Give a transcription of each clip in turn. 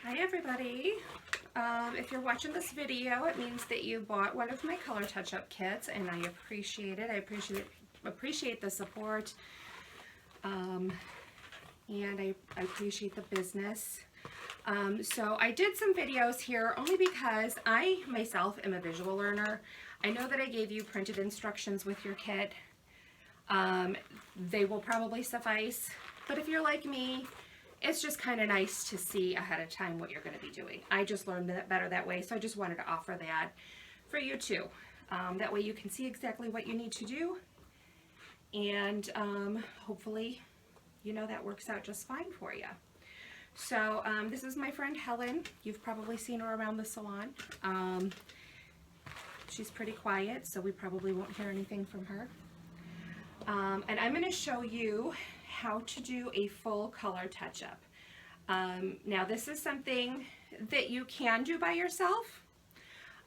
Hi everybody. If you're watching this video, it means that you bought one of my color touch-up kits, and I appreciate it. I appreciate the support, and I appreciate the business. So I did some videos here only because I myself am a visual learner. I know that I gave you printed instructions with your kit. They will probably suffice, but if you're like me, it's just kind of nice to see ahead of time what you're going to be doing. I just learned that better that way, so I just wanted to offer that for you too. That way you can see exactly what you need to do, and hopefully, you know, that works out just fine for you. So this is my friend Helen. You've probably seen her around the salon. She's pretty quiet, so we probably won't hear anything from her. And I'm going to show you how to do a full color touch-up. Now this is something that you can do by yourself.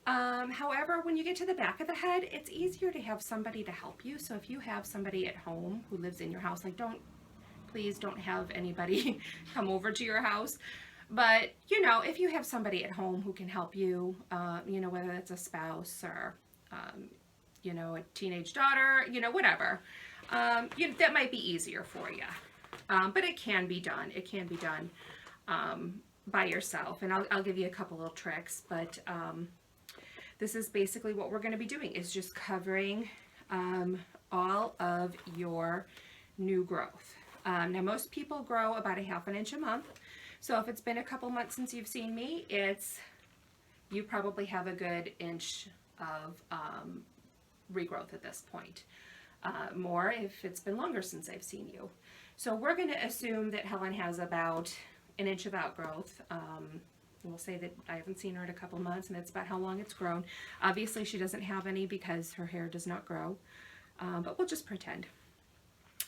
However, when you get to the back of the head, it's easier to have somebody to help you. So if you have somebody at home who lives in your house, like please don't have anybody come over to your house. But, you know, if you have somebody at home who can help you, you know, whether it's a spouse or, you know, a teenage daughter, you know, whatever, that might be easier for you. But it can be done. It can be done by yourself. And I'll give you a couple little tricks. But this is basically what we're going to be doing, is just covering all of your new growth. Now most people grow about a ½ inch a month. So if it's been a couple months since you've seen me, you probably have a good inch of regrowth at this point. More if it's been longer since I've seen you. So we're going to assume that Helen has about an inch of outgrowth. We'll say that I haven't seen her in a couple months, and that's about how long it's grown. Obviously she doesn't have any because her hair does not grow, but we'll just pretend.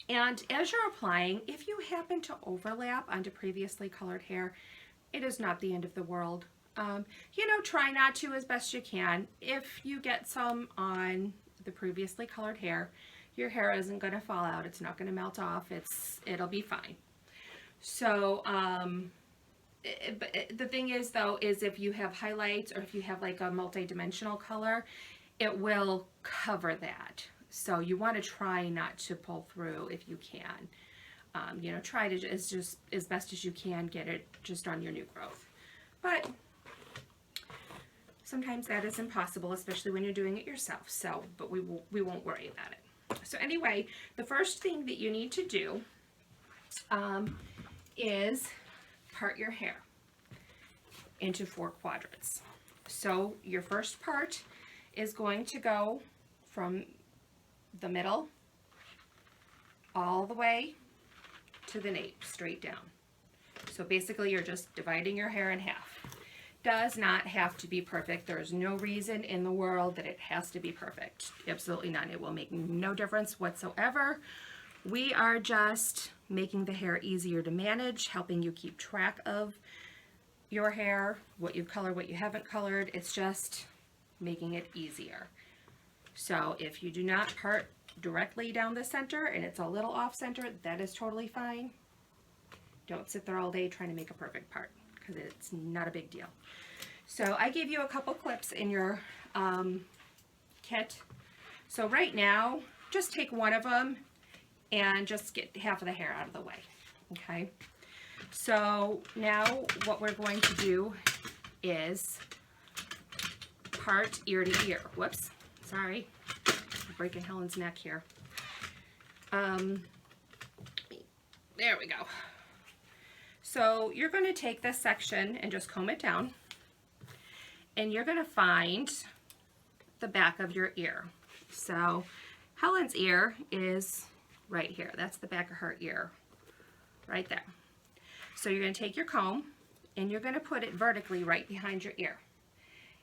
And as you're applying, if you happen to overlap onto previously colored hair, it is not the end of the world. You know, try not to as best you can. If you get some on the previously colored hair, your hair isn't going to fall out. It's not going to melt off. It'll be fine. So the thing is though, is if you have highlights or if you have like a multi-dimensional color, it will cover that. So you want to try not to pull through if you can. You know, try to just as best as you can get it just on your new growth. But sometimes that is impossible, especially when you're doing it yourself. So, but we won't worry about it. So anyway, the first thing that you need to do is part your hair into 4 quadrants. So your first part is going to go from the middle all the way to the nape, straight down. So basically you're just dividing your hair in half. Does not have to be perfect. There is no reason in the world that it has to be perfect. Absolutely none. It will make no difference whatsoever. We are just making the hair easier to manage, helping you keep track of your hair, what you've colored, what you haven't colored. It's just making it easier. So if you do not part directly down the center and it's a little off center, that is totally fine. Don't sit there all day trying to make a perfect part, because it's not a big deal. So I gave you a couple clips in your kit. So right now, just take one of them and just get half of the hair out of the way. Okay. So now what we're going to do is part ear to ear. Whoops, sorry. I'm breaking Helen's neck here. There we go. So you're going to take this section and just comb it down, and you're going to find the back of your ear. So Helen's ear is right here. That's the back of her ear, right there. So you're going to take your comb and you're going to put it vertically right behind your ear.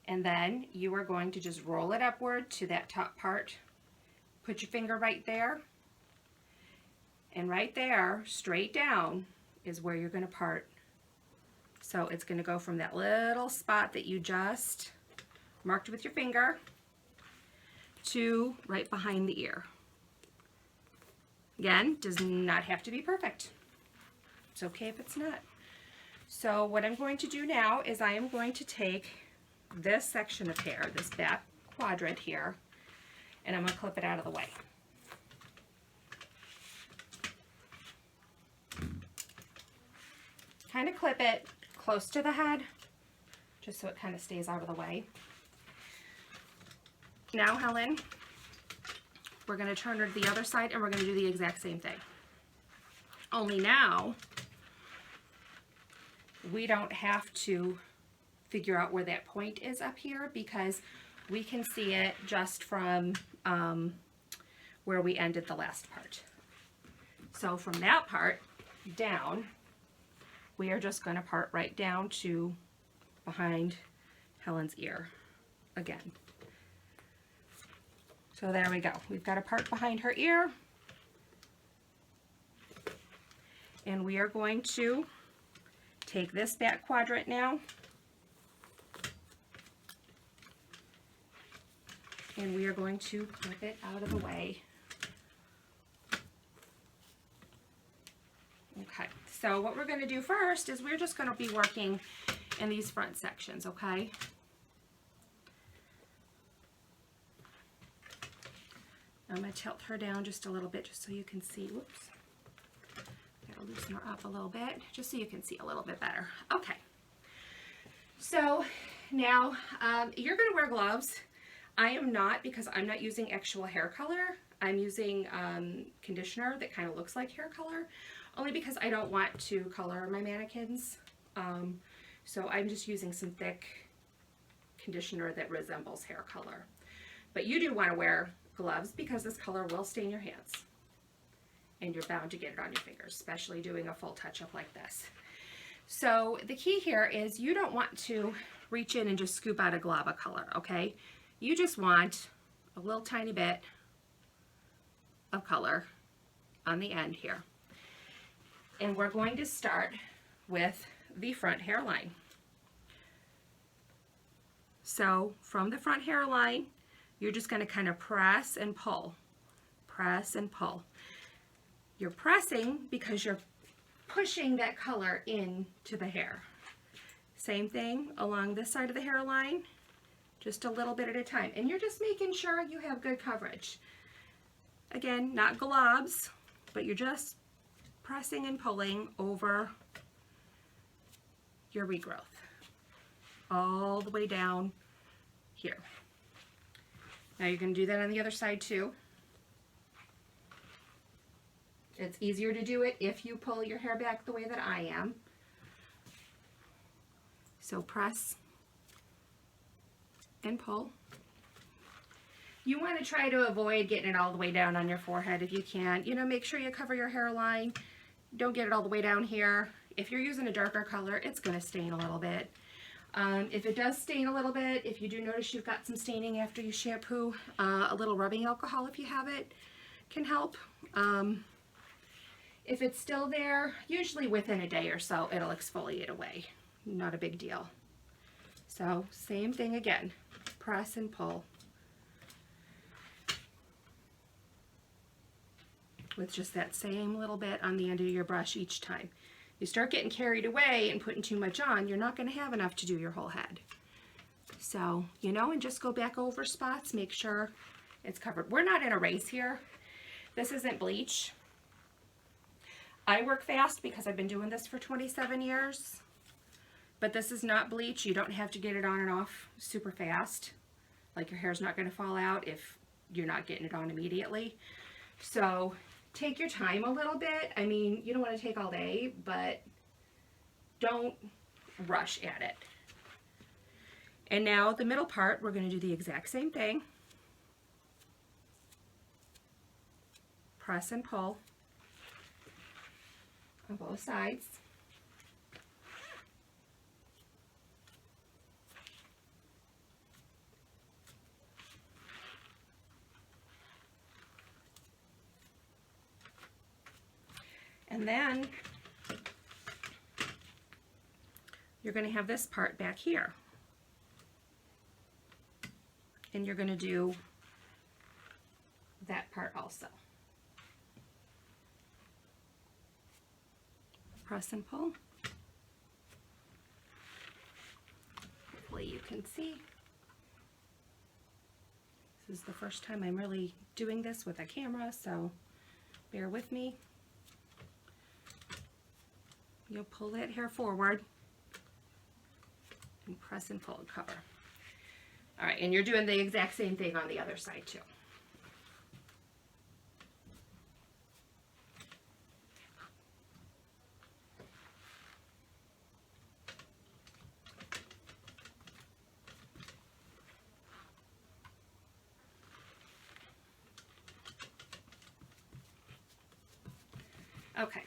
And then you are going to just roll it upward to that top part. Put your finger right there. And right there, straight down, is where you're going to part. So it's going to go from that little spot that you just marked with your finger to right behind the ear. Again, does not have to be perfect. It's okay if it's not. So what I'm going to do now is I am going to take this section of hair, this back quadrant here, and I'm going to clip it out of the way. Kind of clip it close to the head, just so it kind of stays out of the way. Now, Helen, we're going to turn her to the other side and we're going to do the exact same thing. Only now, we don't have to figure out where that point is up here because we can see it just from where we ended the last part. So from that part down, we are just going to part right down to behind Helen's ear again. So there we go. We've got a part behind her ear. And we are going to take this back quadrant now and we are going to clip it out of the way. Okay, so what we're going to do first is we're just going to be working in these front sections, okay? I'm going to tilt her down just a little bit just so you can see. Whoops. Gotta loosen her up a little bit just so you can see a little bit better. Okay. So now you're going to wear gloves. I am not, because I'm not using actual hair color. I'm using conditioner that kind of looks like hair color, only because I don't want to color my mannequins. So I'm just using some thick conditioner that resembles hair color. But you do want to wear gloves because this color will stain your hands. And you're bound to get it on your fingers, especially doing a full touch-up like this. So the key here is you don't want to reach in and just scoop out a glob of color, okay? You just want a little tiny bit of color on the end here. And we're going to start with the front hairline. So from the front hairline, you're just going to kind of press and pull. Press and pull. You're pressing because you're pushing that color into the hair. Same thing along this side of the hairline, just a little bit at a time. And you're just making sure you have good coverage. Again, not globs, but you're just pressing and pulling over your regrowth all the way down here. Now you're going to do that on the other side too. It's easier to do it if you pull your hair back the way that I am. So press and pull. You want to try to avoid getting it all the way down on your forehead if you can. You know, make sure you cover your hairline. Don't get it all the way down here. If you're using a darker color, it's going to stain a little bit. If it does stain a little bit, if you do notice you've got some staining after you shampoo, a little rubbing alcohol, if you have it, can help. If it's still there, usually within a day or so, it'll exfoliate away. Not a big deal. So same thing again, press and pull. With just that same little bit on the end of your brush each time. You start getting carried away and putting too much on, you're not going to have enough to do your whole head. So, you know, and just go back over spots, make sure it's covered. We're not in a race here. This isn't bleach. I work fast because I've been doing this for 27 years. But this is not bleach. You don't have to get it on and off super fast. Like your hair's not going to fall out if you're not getting it on immediately. So take your time a little bit. I mean, you don't want to take all day, but don't rush at it. And now the middle part, we're going to do the exact same thing. Press and pull on both sides. And then you're going to have this part back here. And you're going to do that part also. Press and pull. can see. This is the first time I'm really doing this with a camera, so bear with me. You'll pull that hair forward and press and pull and cover. All right, and you're doing the exact same thing on the other side too. Okay,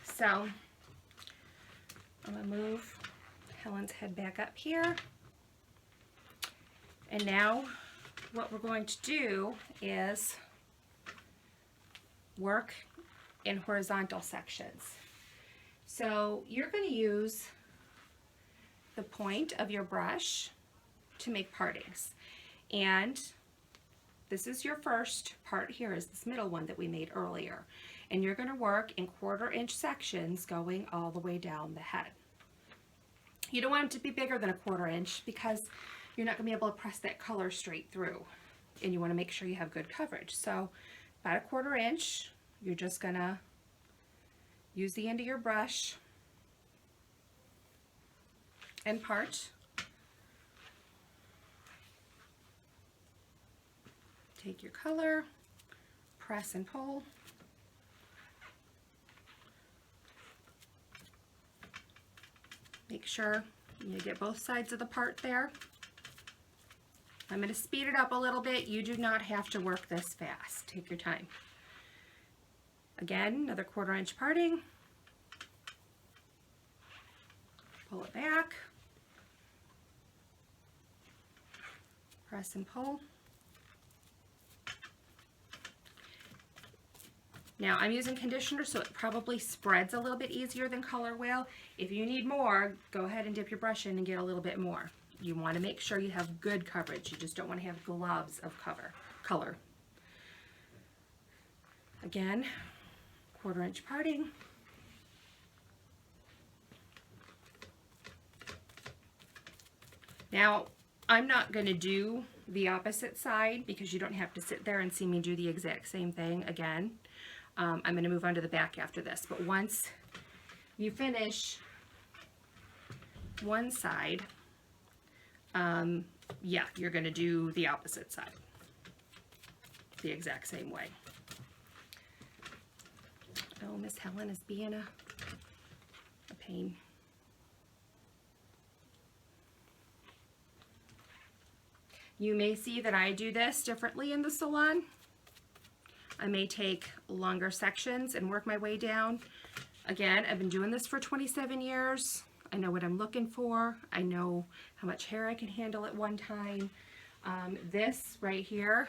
so I'm going to move Helen's head back up here. And now what we're going to do is work in horizontal sections. So you're going to use the point of your brush to make partings. And this is your first part here, is this middle one that we made earlier. And you're going to work in 1/4 inch sections going all the way down the head. You don't want them to be bigger than 1/4 inch because you're not going to be able to press that color straight through. And you want to make sure you have good coverage. So about 1/4 inch, you're just going to use the end of your brush and part. Take your color, press and pull. Make sure you get both sides of the part there. I'm going to speed it up a little bit. You do not have to work this fast. Take your time. Again, another 1/4 inch parting. Pull it back. Press and pull. Now I'm using conditioner, so it probably spreads a little bit easier than Color Wheel. If you need more, go ahead and dip your brush in and get a little bit more. You want to make sure you have good coverage. You just don't want to have globs of color. Again, 1/4 inch parting. Now, I'm not going to do the opposite side because you don't have to sit there and see me do the exact same thing again. I'm going to move on to the back after this, but once you finish one side, yeah, you're going to do the opposite side the exact same way. Oh, Miss Helen is being a pain. You may see that I do this differently in the salon. I may take longer sections and work my way down. Again, I've been doing this for 27 years. I know what I'm looking for. I know how much hair I can handle at one time. This right here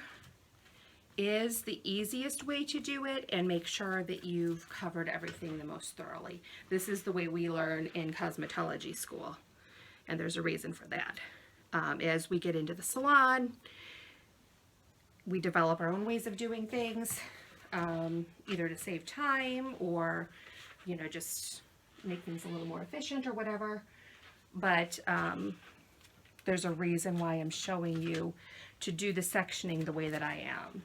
is the easiest way to do it, and make sure that you've covered everything the most thoroughly. This is the way we learn in cosmetology school, and there's a reason for that. As we get into the salon, we develop our own ways of doing things, either to save time or, you know, just make things a little more efficient or whatever. But there's a reason why I'm showing you to do the sectioning the way that I am.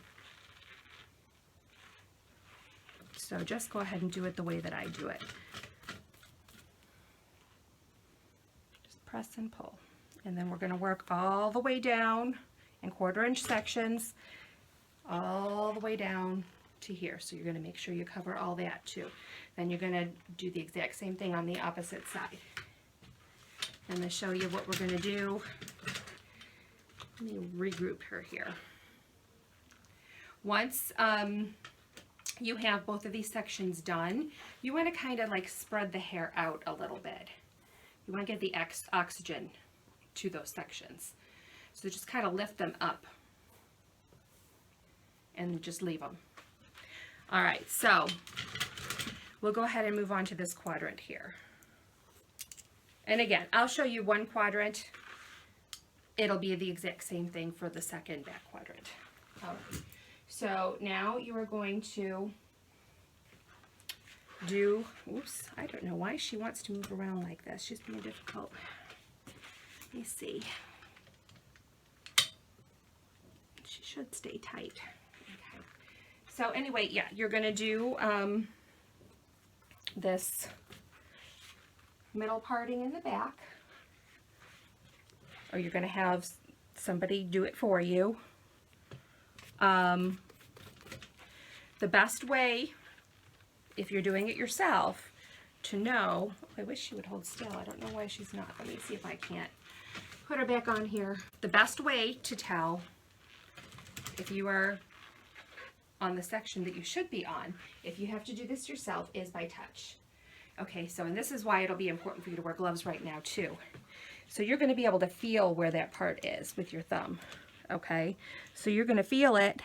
So just go ahead and do it the way that I do it. Just press and pull. And then we're going to work all the way down in 1/4 inch sections, all the way down to here. So you're going to make sure you cover all that too. Then you're going to do the exact same thing on the opposite side. I'm going to show you what we're going to do. Let me regroup her here. Once you have both of these sections done, you want to kind of like spread the hair out a little bit. You want to get the oxygen to those sections. So just kind of lift them up and just leave them. All right, so we'll go ahead and move on to this quadrant here. And again, I'll show you one quadrant. It'll be the exact same thing for the second back quadrant. All right. So now you are going to do, oops, I don't know why she wants to move around like this. She's being difficult. Let me see. She should stay tight. Okay. So anyway, yeah, you're going to do this middle parting in the back, or you're going to have somebody do it for you. The best way, if you're doing it yourself, to know, I wish she would hold still. I don't know why she's not. Let me see if I can't put her back on here. The best way to tell if you are on the section that you should be on, if you have to do this yourself, is by touch. Okay, so, and this is why it'll be important for you to wear gloves right now too. So you're going to be able to feel where that part is with your thumb. Okay, so you're going to feel it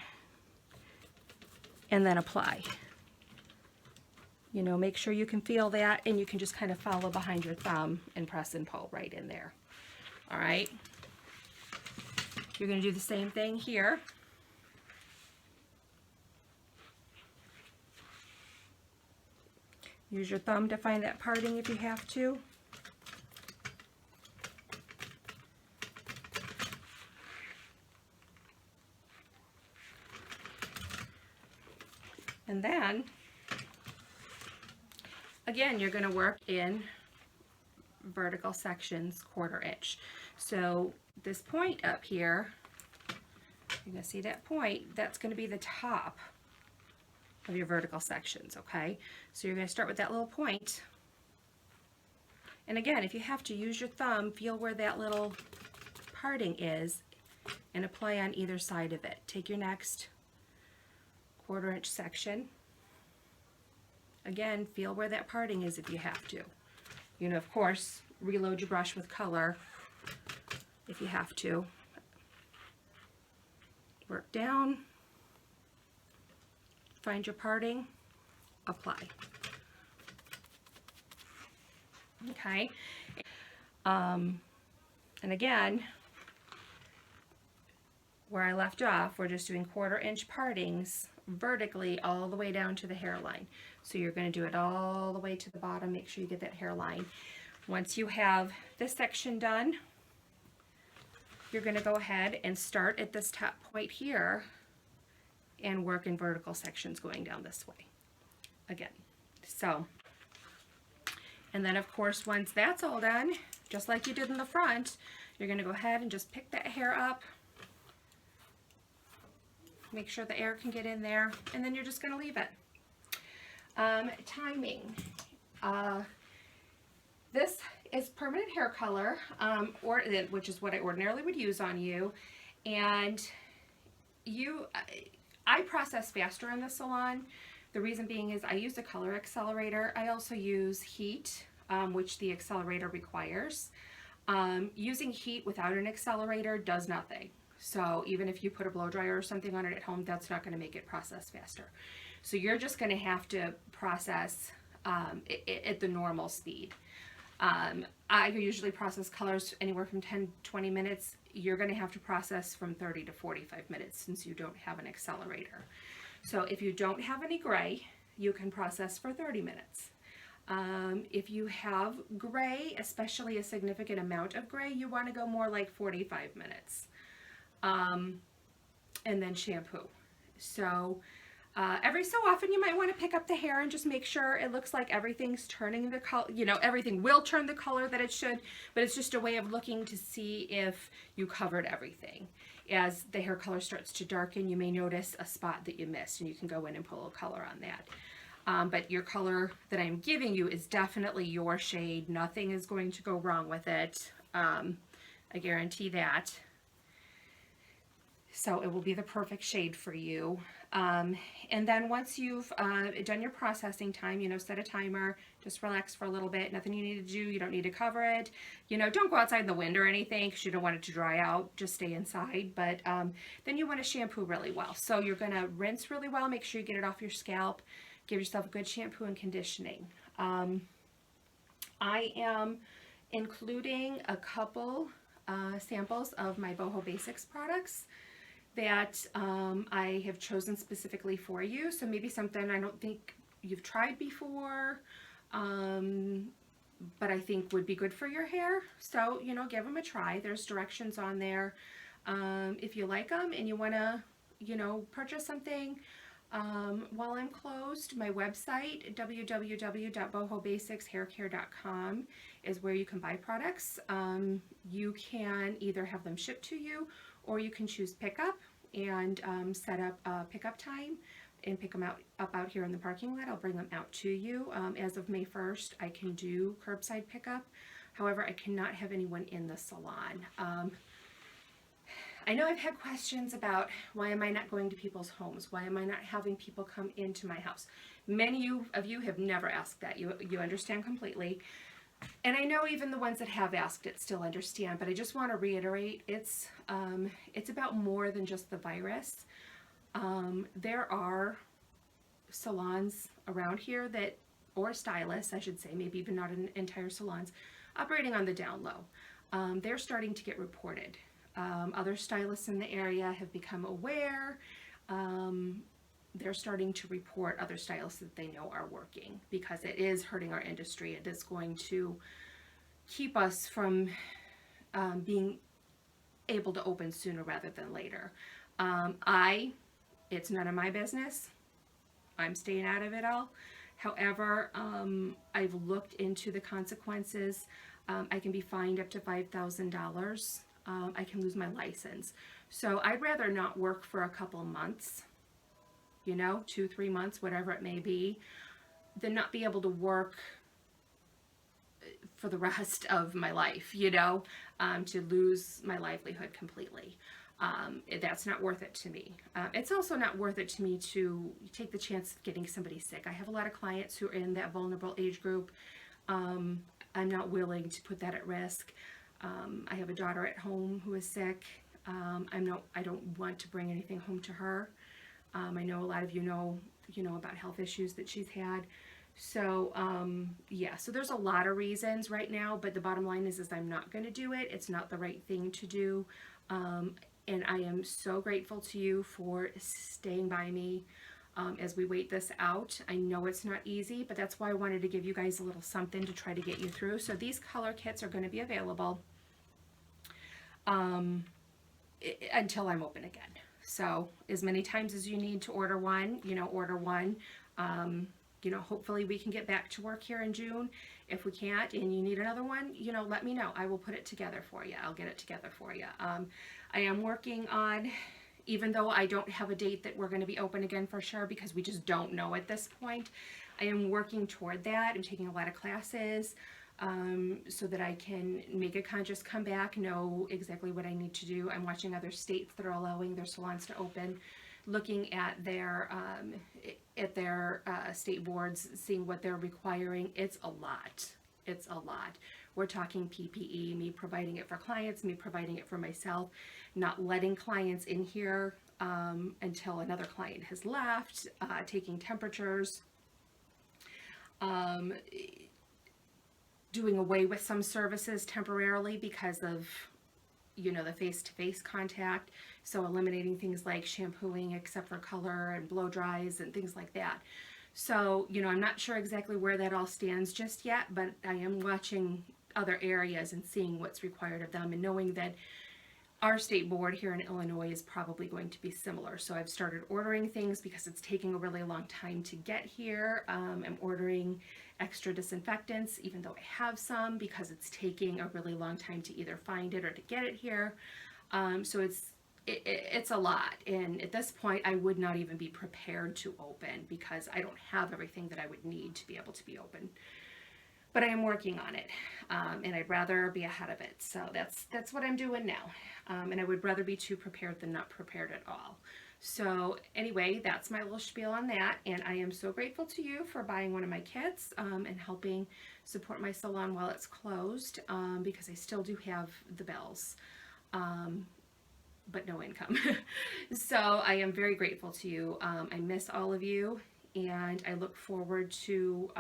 and then apply. You know, make sure you can feel that, and you can just kind of follow behind your thumb and press and pull right in there. All right, you're going to do the same thing here. Use your thumb to find that parting if you have to. And then, again, you're going to work in vertical sections, 1/4 inch. So this point up here, you're going to see that point, that's going to be the top of your vertical sections, okay? So you're going to start with that little point. And again, if you have to, use your thumb, feel where that little parting is, and apply on either side of it. Take your next 1/4 inch section. Again, feel where that parting is if you have to. You know, of course, reload your brush with color if you have to. Work down, find your parting, apply. Okay. And again, where I left off, we're just doing 1/4 inch partings vertically all the way down to the hairline. So you're going to do it all the way to the bottom. Make sure you get that hairline. Once you have this section done, you're going to go ahead and start at this top point here and work in vertical sections going down this way again. So, and then of course, once that's all done, just like you did in the front, you're going to go ahead and just pick that hair up. Make sure the air can get in there, and then you're just going to leave it. Timing. This is permanent hair color, which is what I ordinarily would use on you. And I process faster in the salon. The reason being is I use a color accelerator. I also use heat, which the accelerator requires. Using heat without an accelerator does nothing. So even if you put a blow dryer or something on it at home, that's not going to make it process faster. So you're just going to have to process at the normal speed. I usually process colors anywhere from 10-20 minutes. You're going to have to process from 30 to 45 minutes since you don't have an accelerator. So if you don't have any gray, you can process for 30 minutes. If you have gray, especially a significant amount of gray, you want to go more like 45 minutes. And then shampoo. So every so often you might want to pick up the hair and just make sure it looks like everything's turning the color, you know, everything will turn the color that it should, but it's just a way of looking to see if you covered everything. As the hair color starts to darken, you may notice a spot that you missed, and you can go in and pull a color on that. But your color that I'm giving you is definitely your shade. Nothing is going to go wrong with it. I guarantee that. So it will be the perfect shade for you. And then once you've done your processing time, you know, set a timer, just relax for a little bit. Nothing you need to do. You don't need to cover it. You know, don't go outside in the wind or anything because you don't want it to dry out. Just stay inside. But then you want to shampoo really well. So you're going to rinse really well. Make sure you get it off your scalp. Give yourself a good shampoo and conditioning. I am including a couple samples of my Boho Basics products that I have chosen specifically for you. So maybe something I don't think you've tried before, but I think would be good for your hair. So, you know, give them a try. There's directions on there. If you like them and you want to, purchase something while I'm closed, my website, www.bohobasicshaircare.com, is where you can buy products. You can either have them shipped to you, or you can choose pickup and set up a pickup time and pick them up out here in the parking lot. I'll bring them out to you. As of May 1st, I can do curbside pickup. However, I cannot have anyone in the salon. I know I've had questions about why am I not going to people's homes? Why am I not having people come into my house? Many of you have never asked that. You understand completely. And I know even the ones that have asked it still understand, but I just want to reiterate, it's about more than just the virus. There are salons around here that, or stylists, I should say, maybe even not entire salons, operating on the down low. They're starting to get reported. Other stylists in the area have become aware. They're starting to report other stylists that they know are working, because it is hurting our industry. It is going to keep us from being able to open sooner rather than later. It's none of my business. I'm staying out of it all. However, I've looked into the consequences. I can be fined up to $5,000. I can lose my license. So I'd rather not work for a couple months, 2-3 months, whatever it may be, than not be able to work for the rest of my life, to lose my livelihood completely. That's not worth it to me. It's also not worth it to me to take the chance of getting somebody sick. I have a lot of clients who are in that vulnerable age group. I'm not willing to put that at risk. I have a daughter at home who is sick. I don't want to bring anything home to her. I know a lot of you know about health issues that she's had. So, yeah, so there's a lot of reasons right now, but the bottom line is I'm not going to do it. It's not the right thing to do. And I am so grateful to you for staying by me as we wait this out. I know it's not easy, but that's why I wanted to give you guys a little something to try to get you through. So these color kits are going to be available until I'm open again. So as many times as you need to order one, order one. Hopefully we can get back to work here in June. If we can't and you need another one, let me know. I will put it together for you. I'll get it together for you. I am working on, even though I don't have a date that we're going to be open again for sure, because we just don't know at this point, I am working toward that. I'm taking a lot of classes so that I can make a conscious comeback, know exactly what I need to do. I'm watching other states that are allowing their salons to open, looking at their state boards, seeing what they're requiring. It's a lot. It's a lot. We're talking PPE, me providing it for clients, me providing it for myself, not letting clients in here until another client has left, taking temperatures, doing away with some services temporarily because of the face-to-face contact, so eliminating things like shampooing except for color and blow dries and things like that. So I'm not sure exactly where that all stands just yet, but I am watching other areas and seeing what's required of them, and knowing that our state board here in Illinois is probably going to be similar. So I've started ordering things because it's taking a really long time to get here. I'm ordering extra disinfectants, even though I have some, because it's taking a really long time to either find it or to get it here. So it's a lot, and at this point I would not even be prepared to open because I don't have everything that I would need to be able to be open. But I am working on it, and I'd rather be ahead of it. So that's what I'm doing now, and I would rather be too prepared than not prepared at all. So anyway, that's my little spiel on that, and I am so grateful to you for buying one of my kits and helping support my salon while it's closed, because I still do have the bills, but no income. So I am very grateful to you. I miss all of you, and I look forward to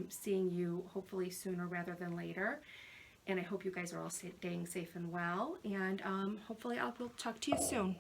seeing you hopefully sooner rather than later. And I hope you guys are all staying safe and well, and hopefully I will talk to you soon.